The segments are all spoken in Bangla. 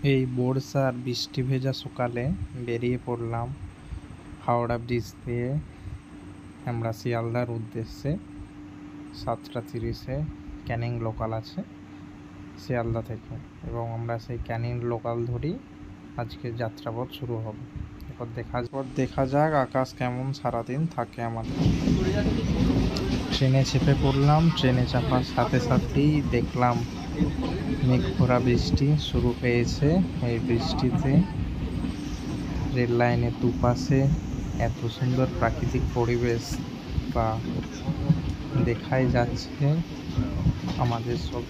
এই বর্ষার বৃষ্টি ভেজা সকালে বেরিয়ে পড়লাম হাওড়া ব্রিজ দিয়ে আমরা শিয়ালদার উদ্দেশ্যে। 7:30 ক্যানিং লোকাল আছে শিয়ালদা থেকে, এবং আমরা সেই ক্যানিং লোকাল ধরেই আজকে যাত্রাপথ শুরু হবে। এরপর দেখা যাক আকাশ কেমন সারাদিন থাকে আমাদের। ট্রেনে চেপে পড়লাম। ট্রেনে চাপার সাথে সাথেই দেখলাম মেঘ ভরা বৃষ্টি শুরু হয়েছে। এই বৃষ্টিতে রেল লাইনের দুপাশে এত সুন্দর প্রাকৃতিক পরিবেশ বা দেখাই যাচ্ছে। আমাদের সব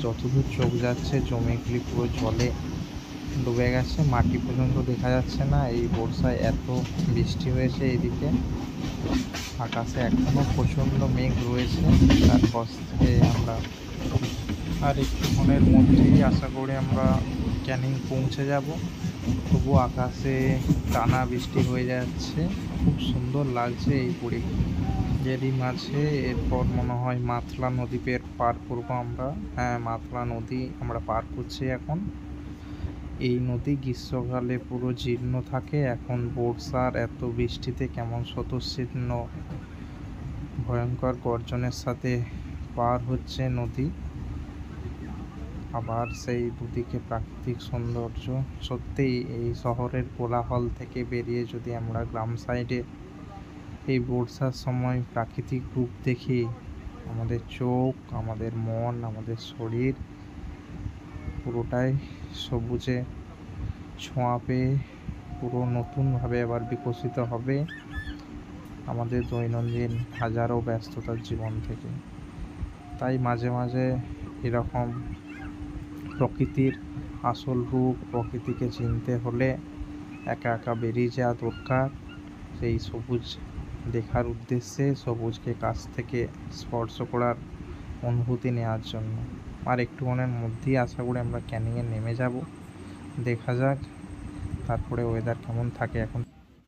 যতদূর চোখ যাচ্ছে জমিগুলি পুরো জলে ডুবে গেছে, মাটি পর্যন্ত দেখা যাচ্ছে না। এই বর্ষায় এত বৃষ্টি হয়েছে এইদিকে, আকাশে এখনো প্রচণ্ড মেঘ রয়েছে। তারপর থেকে আমরা আর একটুক্ষণের মধ্যেই আশা করি আমরা ক্যানিং পৌঁছে যাব। তবু আকাশে টানা বৃষ্টি হয়ে যাচ্ছে, খুব সুন্দর লাগছে এই এরই মাঝে এরপর মনে হয় মাতলা নদী পার করবো আমরা। হ্যাঁ, মাতলা নদী আমরা পার করছি এখন। এই নদী গ্রীষ্মকালে পুরো জীর্ণ থাকে, এখন বর্ষার এত বৃষ্টিতে কেমন স্বতঃস্ফূর্ত ভয়ঙ্কর গর্জনের সাথে পার হচ্ছে নদী। আবার সেই দুদিকে প্রাকৃতিক সৌন্দর্য। সত্যিই এই শহরের কোলাহল থেকে বেরিয়ে যদি আমরা গ্রাম সাইডে এই বর্ষার সময় প্রাকৃতিক রূপ দেখি, আমাদের চোখ, আমাদের মন, আমাদের শরীর পুরোটাই সবুজে ছোঁয়া পেয়ে পুরো নতুনভাবে আবার বিকশিত হবে আমাদের দৈনন্দিন হাজারো ব্যস্ততার জীবন থেকে। তাই মাঝে মাঝে এরকম প্রকৃতির আসল রূপ, প্রকৃতিকে চিনতে হলে একা একা বেরিয়ে যাওয়া দরকার। সেই সবুজ দেখার উদ্দেশ্যে, সবুজকে কাছ থেকে স্পর্শ করার অনুভূতি নেওয়ার জন্য। আর একটুক্ষণের মধ্যেই আশা করি আমরা ক্যানিংয়ে নেমে যাব। দেখা যাক তারপরে ওয়েদার কেমন থাকে। এখন